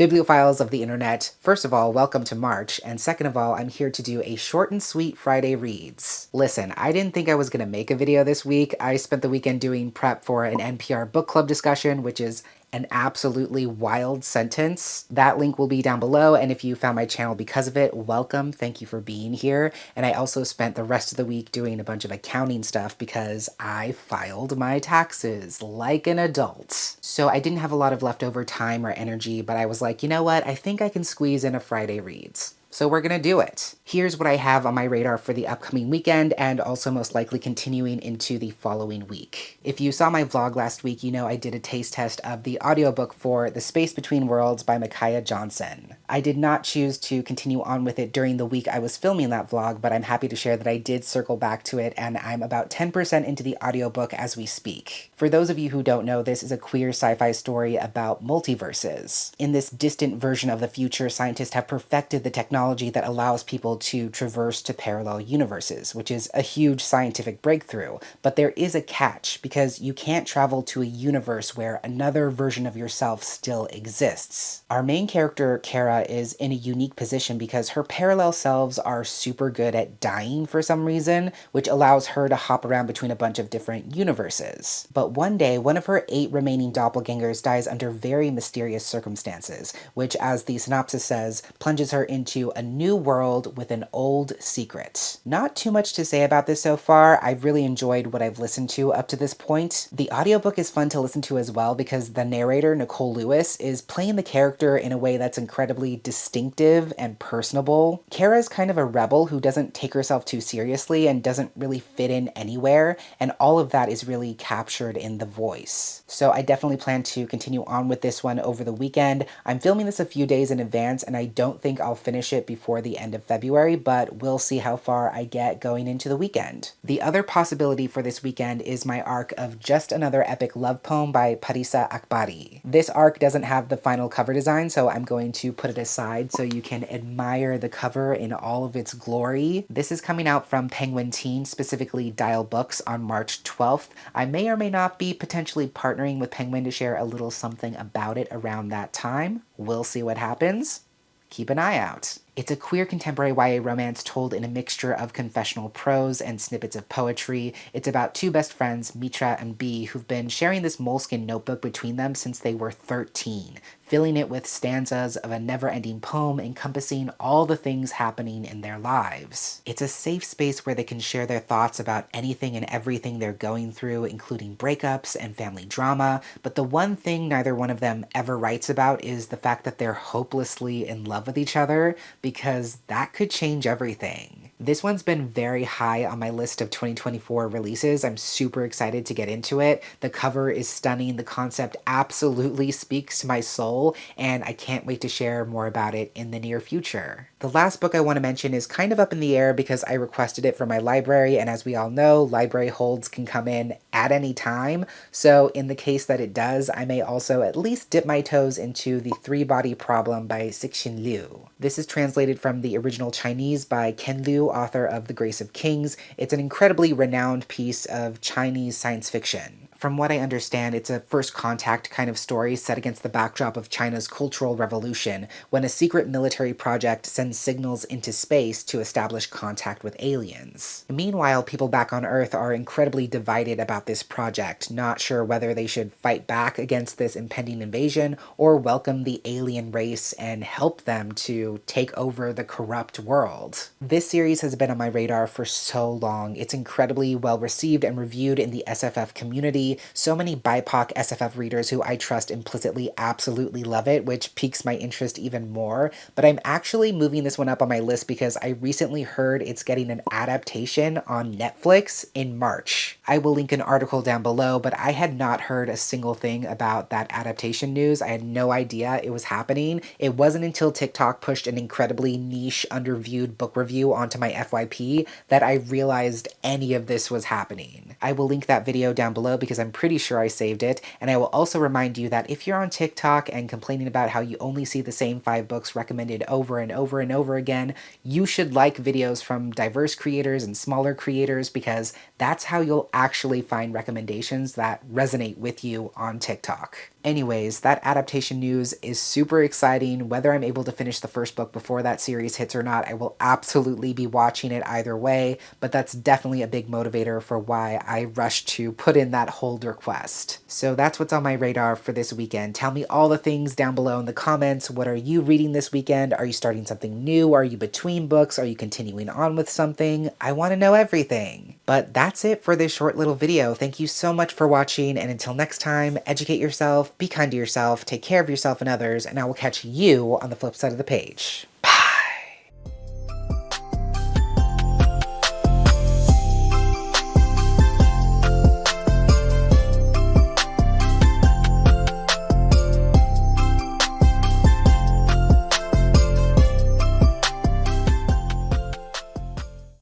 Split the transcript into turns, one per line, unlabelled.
Bibliophiles of the internet, first of all, welcome to March, and second of all, I'm here to do a short and sweet Friday reads. Listen, I didn't think I was gonna make a video this week. I spent the weekend doing prep for an NPR book club discussion, which is an absolutely wild sentence. That link will be down below, and if you found my channel because of it, welcome, thank you for being here. And I also spent the rest of the week doing a bunch of accounting stuff because I filed my taxes like an adult. So I didn't have a lot of leftover time or energy, but I was like, you know what, I think I can squeeze in a Friday reads. So we're gonna do it. Here's what I have on my radar for the upcoming weekend and also most likely continuing into the following week. If you saw my vlog last week, you know I did a taste test of the audiobook for The Space Between Worlds by Micaiah Johnson. I did not choose to continue on with it during the week I was filming that vlog, but I'm happy to share that I did circle back to it and I'm about 10% into the audiobook as we speak. For those of you who don't know, this is a queer sci-fi story about multiverses. In this distant version of the future, scientists have perfected the technology that allows people to traverse to parallel universes, which is a huge scientific breakthrough. But there is a catch, because you can't travel to a universe where another version of yourself still exists. Our main character, Kara, is in a unique position because her parallel selves are super good at dying for some reason, which allows her to hop around between a bunch of different universes. But one day, one of her 8 remaining doppelgangers dies under very mysterious circumstances, which, as the synopsis says, plunges her into a new world with an old secret. Not too much to say about this so far. I've really enjoyed what I've listened to up to this point. The audiobook is fun to listen to as well because the narrator, Nicole Lewis, is playing the character in a way that's incredibly distinctive and personable. Kara's kind of a rebel who doesn't take herself too seriously and doesn't really fit in anywhere, and all of that is really captured in the voice. So I definitely plan to continue on with this one over the weekend. I'm filming this a few days in advance, and I don't think I'll finish it before the end of February, but we'll see how far I get going into the weekend. The other possibility for this weekend is my arc of Just Another Epic Love Poem by Parisa Akbari. This arc doesn't have the final cover design, so I'm going to put it aside so you can admire the cover in all of its glory. This is coming out from Penguin Teen, specifically Dial Books, on March 12th. I may or may not be potentially partnering with Penguin to share a little something about it around that time. We'll see what happens. Keep an eye out. It's a queer contemporary YA romance told in a mixture of confessional prose and snippets of poetry. It's about 2 best friends, Mitra and B, who've been sharing this moleskin notebook between them since they were 13, filling it with stanzas of a never-ending poem encompassing all the things happening in their lives. It's a safe space where they can share their thoughts about anything and everything they're going through, including breakups and family drama, but the one thing neither one of them ever writes about is the fact that they're hopelessly in love with each other, because that could change everything. This one's been very high on my list of 2024 releases. I'm super excited to get into it. The cover is stunning. The concept absolutely speaks to my soul, and I can't wait to share more about it in the near future. The last book I want to mention is kind of up in the air because I requested it from my library, and as we all know, library holds can come in at any time. So in the case that it does, I may also at least dip my toes into The Three-Body Problem by Cixin Liu. This is translated from the original Chinese by Ken Liu, author of The Grace of Kings. It's an incredibly renowned piece of Chinese science fiction. From what I understand, it's a first contact kind of story set against the backdrop of China's Cultural Revolution, when a secret military project sends signals into space to establish contact with aliens. Meanwhile, people back on Earth are incredibly divided about this project, not sure whether they should fight back against this impending invasion or welcome the alien race and help them to take over the corrupt world. This series has been on my radar for so long. It's incredibly well received and reviewed in the SFF community. So many BIPOC SFF readers who I trust implicitly absolutely love it, which piques my interest even more. But I'm actually moving this one up on my list because I recently heard it's getting an adaptation on Netflix in March. I will link an article down below, but I had not heard a single thing about that adaptation news. I had no idea it was happening. It wasn't until TikTok pushed an incredibly niche, underviewed book review onto my FYP that I realized any of this was happening. I will link that video down below because I'm pretty sure I saved it, and I will also remind you that if you're on TikTok and complaining about how you only see the same 5 books recommended over and over and over again, you should like videos from diverse creators and smaller creators because that's how you'll actually find recommendations that resonate with you on TikTok. Anyways, that adaptation news is super exciting. Whether I'm able to finish the first book before that series hits or not, I will absolutely be watching it either way, but that's definitely a big motivator for why I rushed to put in that hold request. So that's what's on my radar for this weekend. Tell me all the things down below in the comments. What are you reading this weekend? Are you starting something new? Are you between books? Are you continuing on with something? I want to know everything. But that's it for this short little video. Thank you so much for watching, and until next time, educate yourself, be kind to yourself, take care of yourself and others, and I will catch you on the flip side of the page.